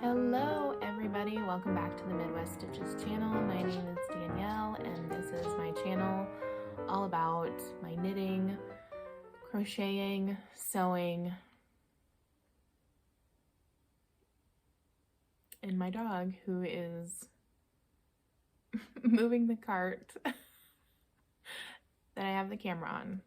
Hello everybody, welcome back to the Midwest Stitches channel. My name is Danielle and this is my channel all about my knitting, crocheting, sewing, and my dog who is moving the cart that I have the camera on.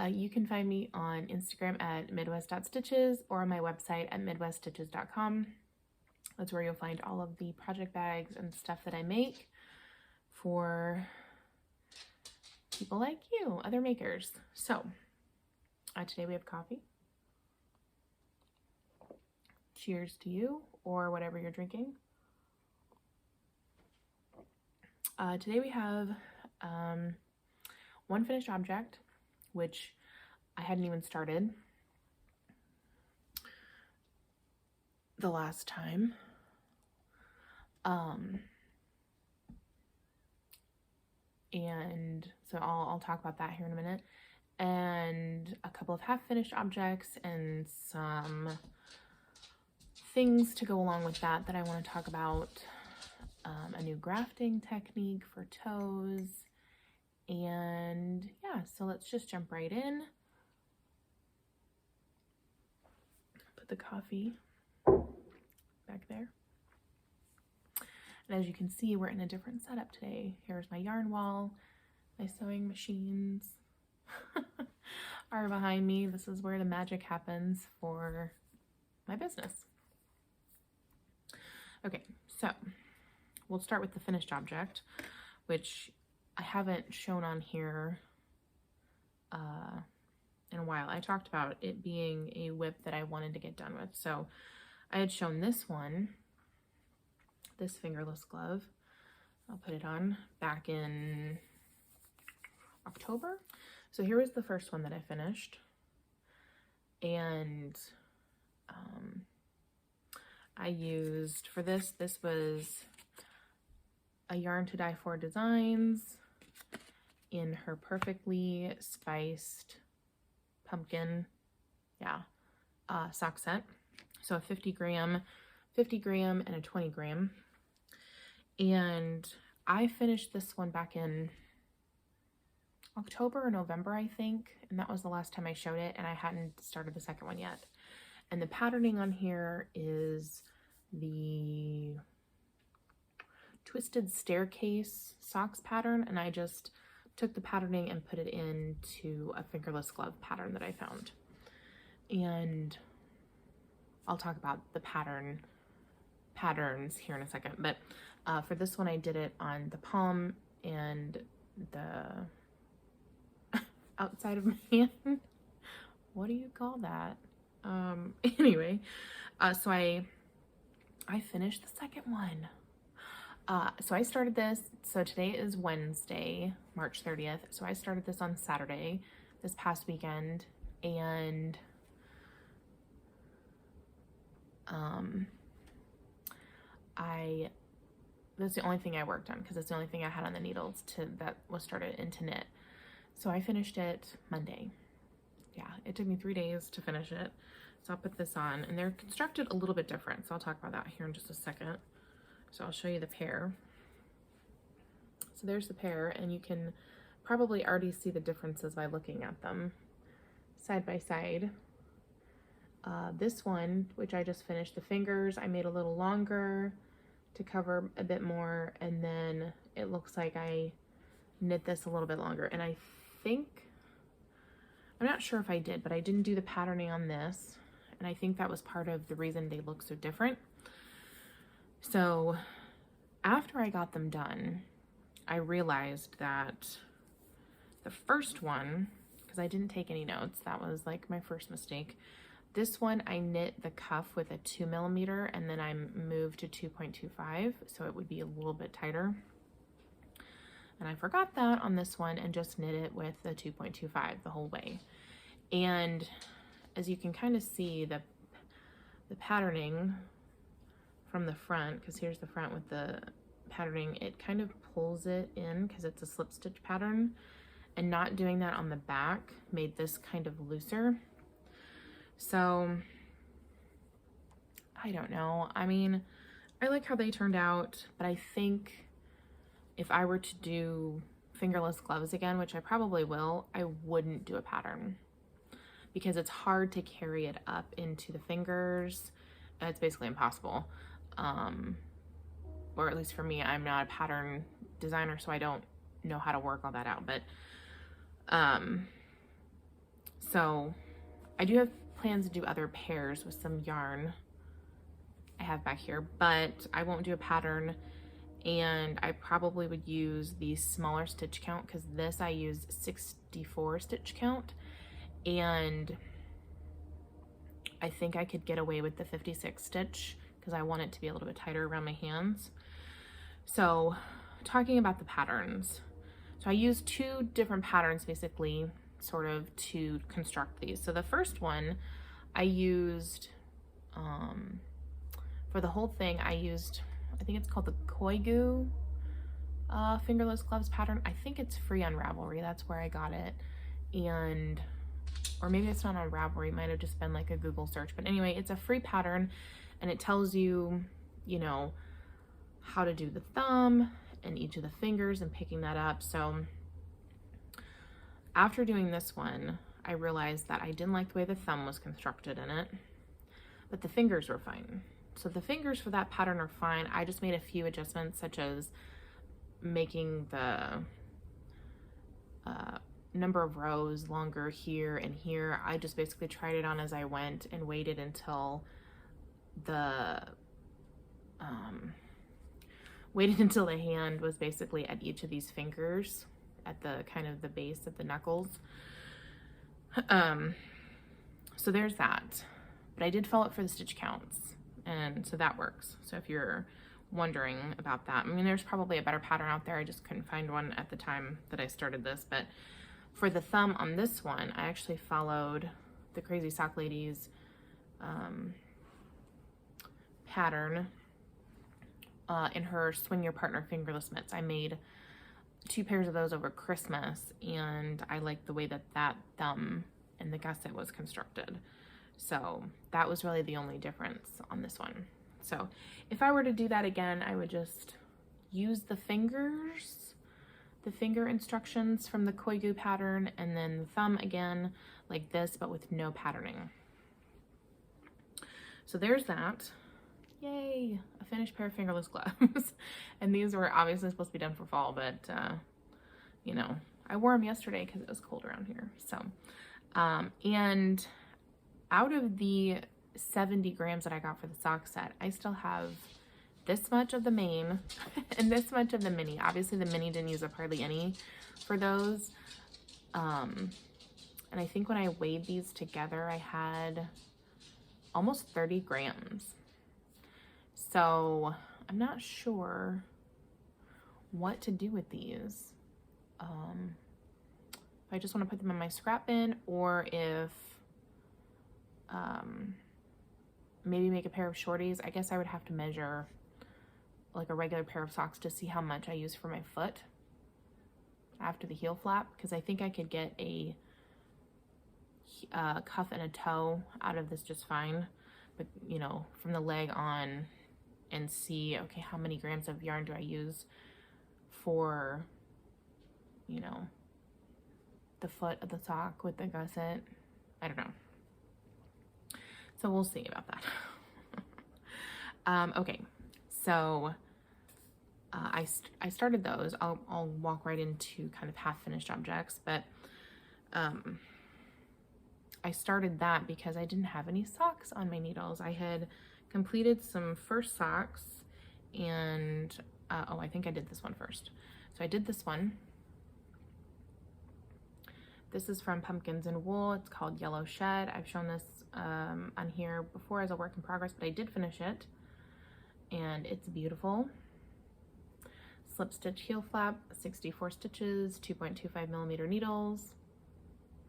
You can find me on Instagram at midwest.stitches or on my website at midweststitches.com. That's where you'll find all of the project bags and stuff that I make for people like you, other makers. So, today we have coffee. Cheers to you, or whatever you're drinking. Today we have one finished object, which I hadn't even started the last time. And so I'll talk about that here in a minute. And a couple of half-finished objects and some things to go along with that I want to talk about. A new grafting technique for toes. And yeah, so let's just jump right in. Put the coffee back there. And as you can see, we're in a different setup today. Here's my yarn wall, my sewing machines are behind me. This is where the magic happens for my business. Okay, so we'll start with the finished object, which I haven't shown on here in a while. I talked about it being a whip that I wanted to get done with. So I had shown this one, this fingerless glove. I'll put it on back in October. So here was the first one that I finished. And I used, for this was a Yarn to Die For Designs in her perfectly spiced pumpkin, sock set. So a 50 gram, and a 20 gram. And I finished this one back in October or November, I think. And that was the last time I showed it, and I hadn't started the second one yet. And the patterning on here is the Twisted Staircase socks pattern, and I just took the patterning and put it into a fingerless glove pattern that I found. And I'll talk about the patterns here in a second, but for this one I did it on the palm and the outside of my hand. What do you call that? Anyway, so I finished the second one. So I started this, so today is Wednesday, March 30th. So I started this on Saturday, this past weekend, and that's the only thing I worked on because it's the only thing I had on the needles that was started into knit. So I finished it Monday. Yeah, it took me 3 days to finish it. So I'll put this on, and they're constructed a little bit different. So I'll talk about that here in just a second. So I'll show you the pair. So there's the pair, and you can probably already see the differences by looking at them side by side. This one, which I just finished, the fingers, I made a little longer to cover a bit more, and then it looks like I knit this a little bit longer. And I think, I'm not sure if I did, but I didn't do the patterning on this, and I think that was part of the reason they look so different. So after I got them done, I realized that the first one, because I didn't take any notes, that was like my first mistake. This one I knit the cuff with a 2mm, and then I moved to 2.25, so it would be a little bit tighter. And I forgot that on this one and just knit it with the 2.25 the whole way. And as you can kind of see, the patterning from the front, because here's the front with the patterning, it kind of pulls it in because it's a slip stitch pattern, and not doing that on the back made this kind of looser. So I don't know. I mean, I like how they turned out, but I think if I were to do fingerless gloves again, which I probably will, I wouldn't do a pattern because it's hard to carry it up into the fingers. It's basically impossible. Or at least for me, I'm not a pattern designer, so I don't know how to work all that out. But so I do have plans to do other pairs with some yarn I have back here, but I won't do a pattern, and I probably would use the smaller stitch count because this I use 64 stitch count, and I think I could get away with the 56 stitch because I want it to be a little bit tighter around my hands. So talking about the patterns, so I used 2 different patterns basically sort of to construct these. So the first one I used for the whole thing, I used, I think it's called the Koigu fingerless gloves pattern. I think it's free on Ravelry, that's where I got it. And or maybe it's not on Ravelry, it might have just been like a Google search, but anyway, it's a free pattern, and it tells you, you know, how to do the thumb and each of the fingers and picking that up. So after doing this one, I realized that I didn't like the way the thumb was constructed in it, but the fingers were fine. So the fingers for that pattern are fine. I just made a few adjustments, such as making the number of rows longer here and here. I just basically tried it on as I went and waited until the hand was basically at each of these fingers, at the kind of the base of the knuckles. So there's that, but I did follow it for the stitch counts, and so that works. So if you're wondering about that, I mean, there's probably a better pattern out there, I just couldn't find one at the time that I started this. But for the thumb on this one, I actually followed the Crazy Sock Lady's pattern in her Swing Your Partner fingerless mitts. I made 2 pairs of those over Christmas, and I liked the way that that thumb and the gusset was constructed. So that was really the only difference on this one. So if I were to do that again, I would just use the fingers, the finger instructions from the Koigu pattern, and then the thumb again like this, but with no patterning. So there's that. Yay, a finished pair of fingerless gloves. And these were obviously supposed to be done for fall, but you know, I wore them yesterday because it was cold around here. So and out of the 70 grams that I got for the sock set, I still have this much of the main and this much of the mini. Obviously the mini didn't use up hardly any for those. And I think when I weighed these together, I had almost 30 grams. So I'm not sure what to do with these. If I just want to put them in my scrap bin, or if maybe make a pair of shorties. I guess I would have to measure like a regular pair of socks to see how much I use for my foot after the heel flap, because I think I could get a cuff and a toe out of this just fine, but you know, from the leg on, and see, okay, how many grams of yarn do I use for, you know, the foot of the sock with the gusset. I don't know. So we'll see about that. Okay, so I started those. I'll walk right into kind of half finished objects, but I started that because I didn't have any socks on my needles. I had completed some first socks, and oh, I think I did this one first. So I did this one. This is from Pumpkins and Wool. It's called Yellow Shed. I've shown this on here before as a work in progress, but I did finish it, and it's beautiful. Slip stitch heel flap, 64 stitches, 2.25 millimeter needles.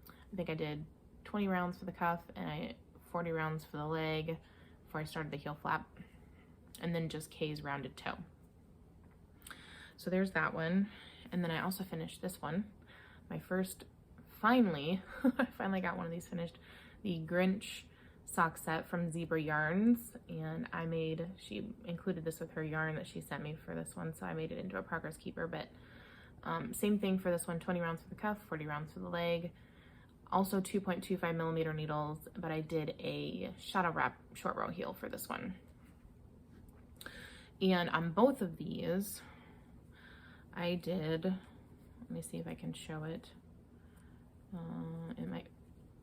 I think I did 20 rounds for the cuff and 40 rounds for the leg before I started the heel flap, and then just Kay's rounded toe. So there's that one. And then I also finished this one. My first, finally, I finally got one of these finished. The Grinch sock set from Zebra Yarns. And she included this with her yarn that she sent me for this one. So I made it into a progress keeper. But same thing for this one, 20 rounds for the cuff, 40 rounds for the leg. Also 2.25 millimeter needles, but I did a shadow wrap short row heel for this one. And on both of these, I did, let me see if I can show it. It might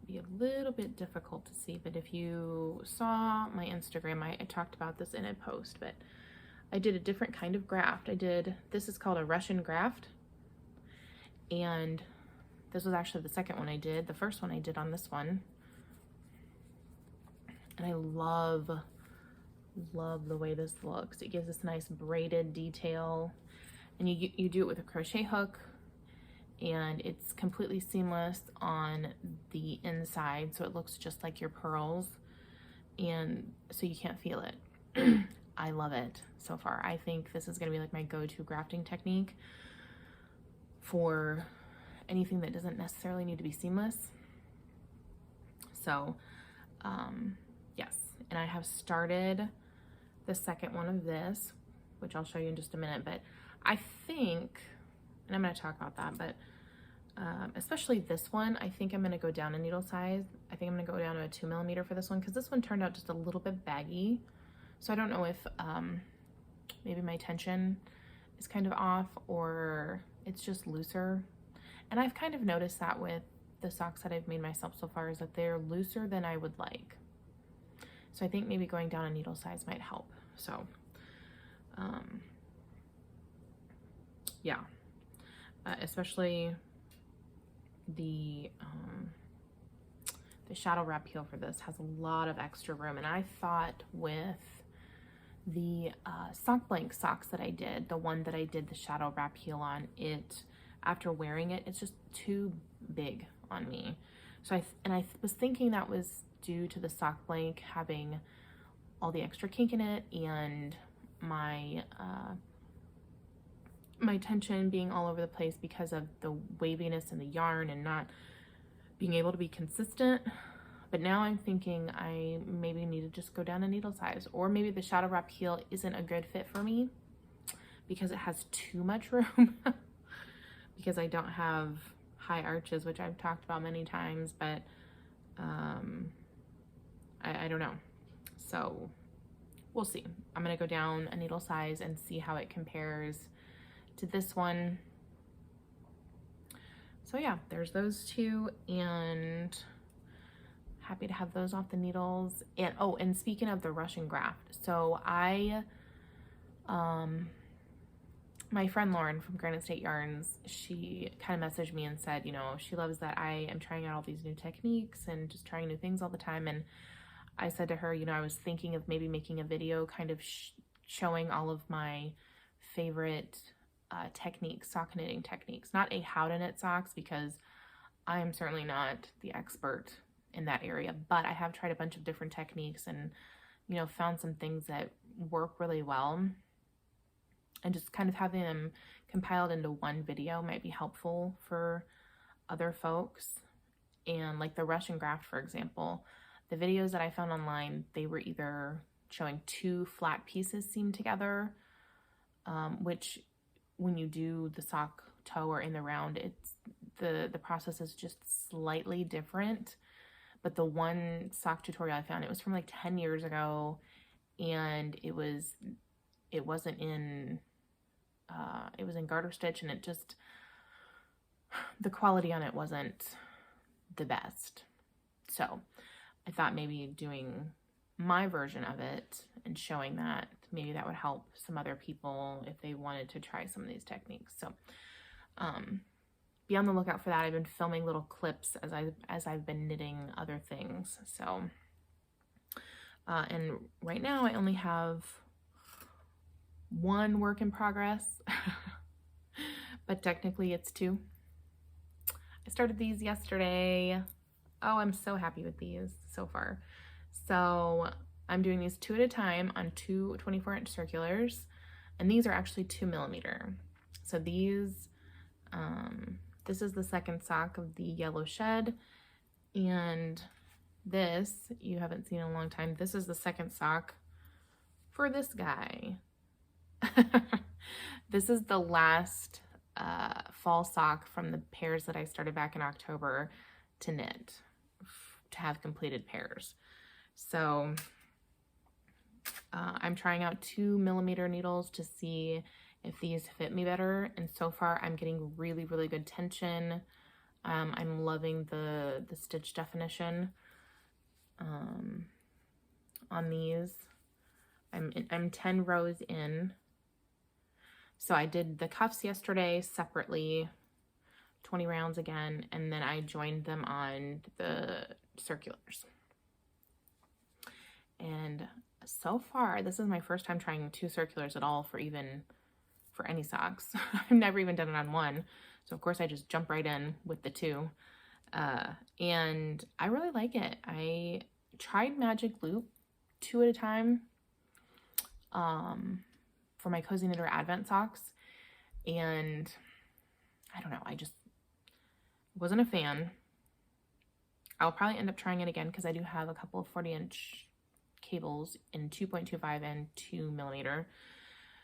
be a little bit difficult to see, but if you saw my Instagram, I talked about this in a post, but I did a different kind of graft. This is called a Russian graft. And this was actually the second one I did. The first one I did on this one. And I love the way this looks. It gives this nice braided detail. And you do it with a crochet hook. And it's completely seamless on the inside. So it looks just like your pearls. And so you can't feel it. I love it so far. I think this is going to be like my go-to grafting technique for anything that doesn't necessarily need to be seamless. So yes, and I have started the second one of this, which I'll show you in just a minute, but I think, and I'm going to talk about that, but especially this one, I think I'm going to go down a needle size. I think I'm going to go down to a 2 millimeter for this one, because this one turned out just a little bit baggy. So I don't know if maybe my tension is kind of off, or it's just looser. And I've kind of noticed that with the socks that I've made myself so far, is that they're looser than I would like. So I think maybe going down a needle size might help. So yeah, especially the shadow wrap heel for this has a lot of extra room. And I thought with the sock blank socks that I did, the one that I did the shadow wrap heel on, after wearing it, it's just too big on me. So I was thinking that was due to the sock blank having all the extra kink in it, and my tension being all over the place because of the waviness in the yarn and not being able to be consistent. But now I'm thinking I maybe need to just go down a needle size, or maybe the shadow wrap heel isn't a good fit for me because it has too much room. Because I don't have high arches, which I've talked about many times, but I don't know. So we'll see. I'm gonna go down a needle size and see how it compares to this one. So yeah, there's those two, and happy to have those off the needles. And oh, and speaking of the Russian graft, so my friend Lauren from Granite State Yarns, she kind of messaged me and said, you know, she loves that I am trying out all these new techniques and just trying new things all the time. And I said to her, you know, I was thinking of maybe making a video kind of showing all of my favorite techniques, sock knitting techniques, not a how to knit socks, because I am certainly not the expert in that area, but I have tried a bunch of different techniques and, you know, found some things that work really well. And just kind of having them compiled into one video might be helpful for other folks. And like the Russian graft, for example, the videos that I found online, they were either showing two flat pieces seamed together, which when you do the sock toe or in the round, it's the process is just slightly different. But the one sock tutorial I found, it was from like 10 years ago, and it was in garter stitch, and the quality on it wasn't the best. So I thought maybe doing my version of it and showing that, maybe that would help some other people if they wanted to try some of these techniques. So be on the lookout for that. I've been filming little clips as I've been knitting other things. So and right now I only have one work in progress, but technically it's two. I started these yesterday. Oh, I'm so happy with these so far. So I'm doing these 2 at a time on two 24-inch circulars, and these are actually 2 millimeter. So these, this is the second sock of the yellow shed, and this, you haven't seen in a long time, this is the second sock for this guy. This is the last fall sock from the pairs that I started back in October to knit, to have completed pairs. So I'm trying out 2mm needles to see if these fit me better, and so far I'm getting really, really good tension. I'm loving the stitch definition on these. I'm 10 rows in. So I did the cuffs yesterday separately, 20 rounds again, and then I joined them on the circulars. And so far, this is my first time trying 2 circulars at all for any socks. I've never even done it on one. So of course I just jump right in with the 2. And I really like it. I tried Magic Loop 2 at a time for my Cozy Knitter Advent socks. And I don't know, I just wasn't a fan. I'll probably end up trying it again because I do have a couple of 40-inch cables in 2.25 and 2mm.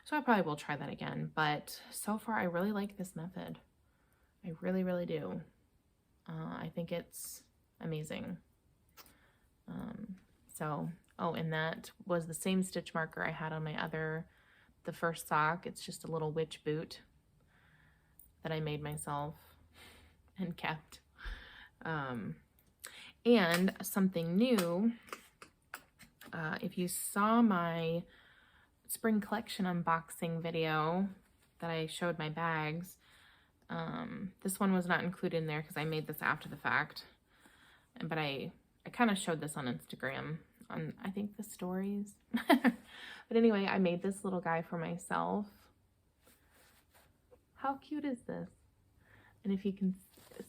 So I probably will try that again. But so far, I really like this method. I really, really do. I think it's amazing. And that was the same stitch marker I had on the first sock. It's just a little witch boot that I made myself and kept. And something new, if you saw my spring collection unboxing video that I showed my bags, this one was not included in there because I made this after the fact, but I kind of showed this on Instagram on, I think, the stories. But anyway, I made this little guy for myself. How cute is this? And if you can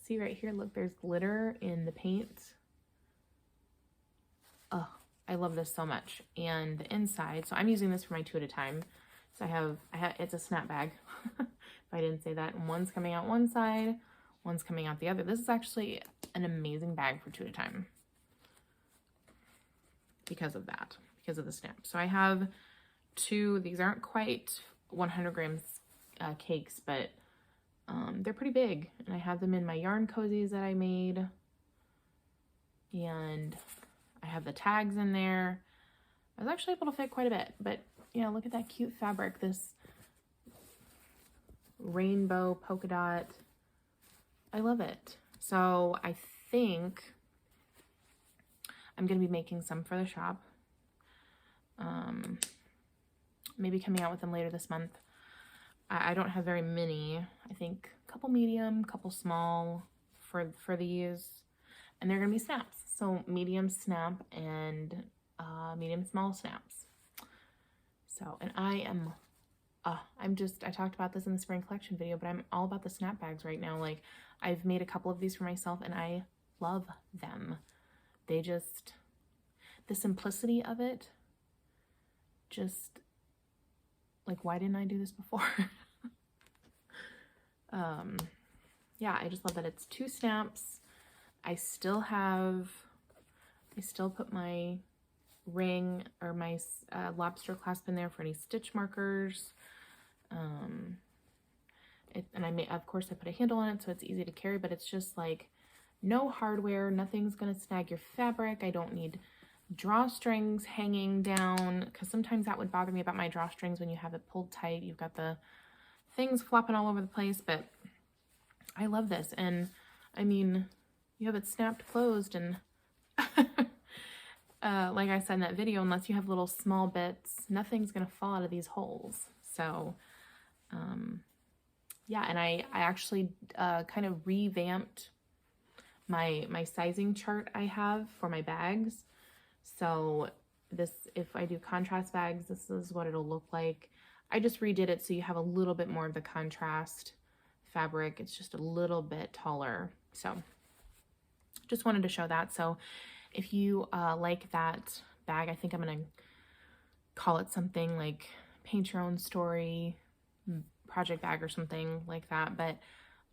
see right here, look, there's glitter in the paint. Oh, I love this so much. And the inside, so I'm using this for my 2 at a time. So I have it's a snap bag, if I didn't say that. And one's coming out one side, one's coming out the other. This is actually an amazing bag for 2 at a time because of that, because of the snap. So I have 2, these aren't quite 100 grams cakes, but they're pretty big. And I have them in my yarn cozies that I made. And I have the tags in there. I was actually able to fit quite a bit, but yeah, look at that cute fabric, this rainbow polka dot. I love it. So I think I'm going to be making some for the shop. Maybe coming out with them later this month. I don't have very many. I think a couple medium, couple small for these. And they're going to be snaps. So medium snap and medium small snaps. So, and I talked about this in the spring collection video, but I'm all about the snap bags right now. Like, I've made a couple of these for myself and I love them. They just, the simplicity of it, just, like, why didn't I do this before? Yeah, I just love that it's 2 snaps. I still put my ring or my lobster clasp in there for any stitch markers. Of course I put a handle on it so it's easy to carry, but it's just like no hardware, nothing's gonna snag your fabric. I don't need drawstrings hanging down, because sometimes that would bother me about my drawstrings when you have it pulled tight. You've got the things flopping all over the place, but I love this. And I mean, you have it snapped closed, and like I said in that video, unless you have little small bits, nothing's gonna fall out of these holes. So yeah, and I actually kind of revamped my sizing chart I have for my bags. So this, if I do contrast bags, this is what it'll look like. I just redid it so you have a little bit more of the contrast fabric. It's just a little bit taller. So just wanted to show that. So if you like that bag, I think I'm gonna call it something like Paint Your Own Story, project bag or something like that, but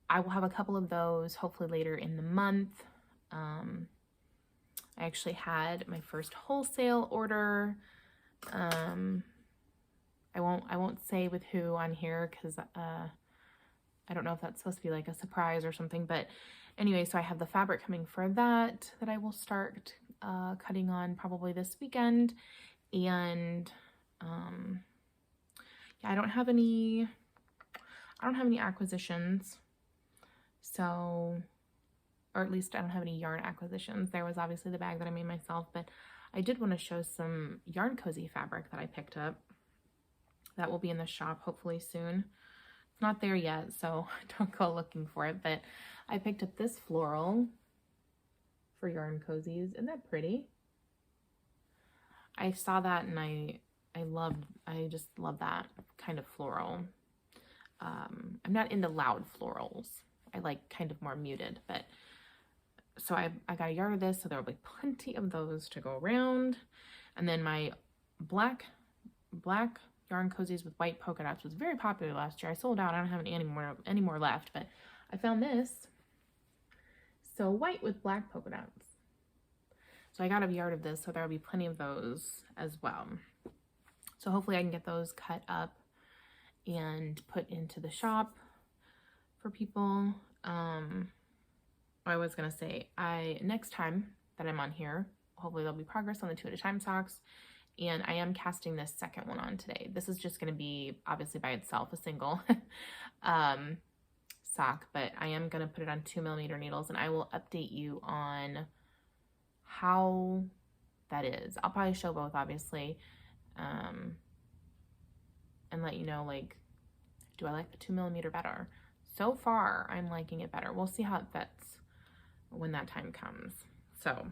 I will have a couple of those hopefully later in the month. I actually had my first wholesale order. I won't say with who on here because I don't know if that's supposed to be like a surprise or something, but anyway, so I have the fabric coming for that I will start cutting on probably this weekend. And yeah, I don't have any acquisitions, so, or at least I don't have any yarn acquisitions. There was obviously the bag that I made myself, but I did want to show some yarn cozy fabric that I picked up. That will be in the shop hopefully soon. It's not there yet, so don't go looking for it, but I picked up this floral for yarn cozies. Isn't that pretty? I saw that and I just love that kind of floral. I'm not into loud florals. I like kind of more muted, but so I got a yard of this, so there will be plenty of those to go around. And then my black yarn cozies with white polka dots was very popular last year. I sold out. I don't have any more left, but I found this. So white with black polka dots. So I got a yard of this, so there will be plenty of those as well. So hopefully I can get those cut up and put into the shop for people. I was gonna say, next time that I'm on here, hopefully there'll be progress on the 2 at a time socks, and I am casting this second one on today. This is just gonna be obviously by itself a single sock, but I am gonna put it on 2mm needles, and I will update you on how that is. I'll probably show both, obviously, and let you know, like, do I like the 2mm better? So far, I'm liking it better. We'll see how it fits when that time comes. So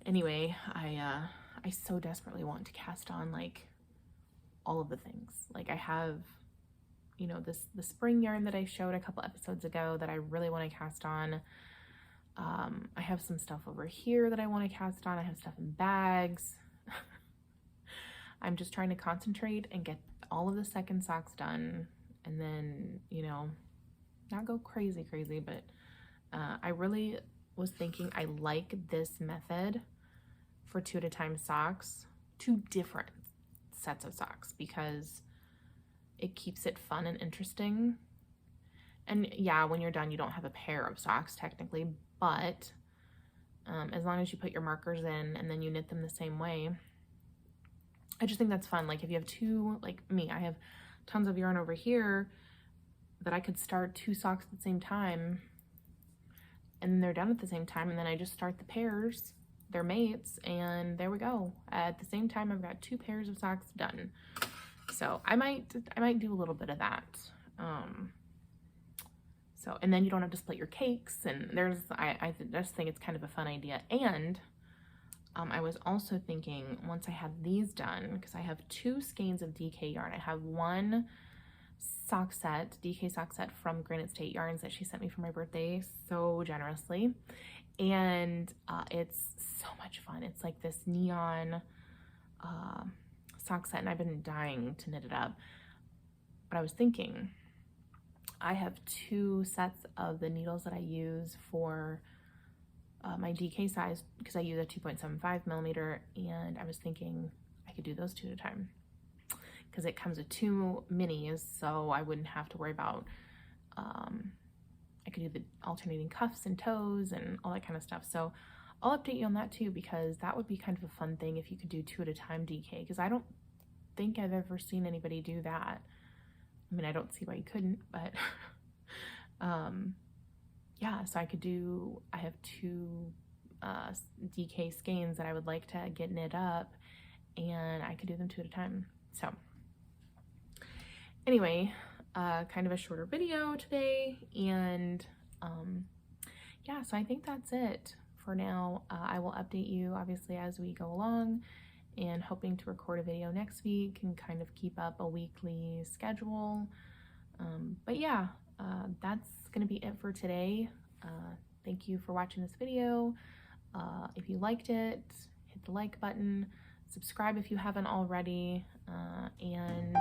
anyway, I so desperately want to cast on like all of the things. Like I have, you know, the spring yarn that I showed a couple episodes ago that I really want to cast on. I have some stuff over here that I want to cast on. I have stuff in bags. I'm just trying to concentrate and get all of the second socks done, and then, you know, not go crazy, but I really was thinking I like this method for 2 at a time socks, 2 different sets of socks, because it keeps it fun and interesting. And yeah, when you're done, you don't have a pair of socks technically, but as long as you put your markers in and then you knit them the same way, I just think that's fun. Like if you have 2, like me, I have tons of yarn over here that I could start 2 socks at the same time, and then they're done at the same time, and then I just start the pairs, their mates, and there we go. At the same time, I've got 2 pairs of socks done. So I might do a little bit of that. So, and then you don't have to split your cakes, and I just think it's kind of a fun idea. And I was also thinking, once I have these done, because I have 2 skeins of DK yarn. I have one sock set, DK sock set from Granite State Yarns that she sent me for my birthday so generously. And it's so much fun. It's like this neon sock set, and I've been dying to knit it up. But I was thinking, I have 2 sets of the needles that I use for my DK size, because I use a 2.75mm, and I was thinking I could do those 2 at a time, because it comes with 2 minis, so I wouldn't have to worry about, I could do the alternating cuffs and toes and all that kind of stuff. So I'll update you on that too, because that would be kind of a fun thing if you could do 2 at a time DK, because I don't think I've ever seen anybody do that. I mean, I don't see why you couldn't, but yeah, so I have 2 DK skeins that I would like to get knit up, and I could do them 2 at a time. So anyway, kind of a shorter video today, and yeah, so I think that's it for now. I will update you obviously as we go along, and hoping to record a video next week and kind of keep up a weekly schedule. But yeah, that's gonna be it for today. Thank you for watching this video. If you liked it, hit the like button, subscribe if you haven't already, and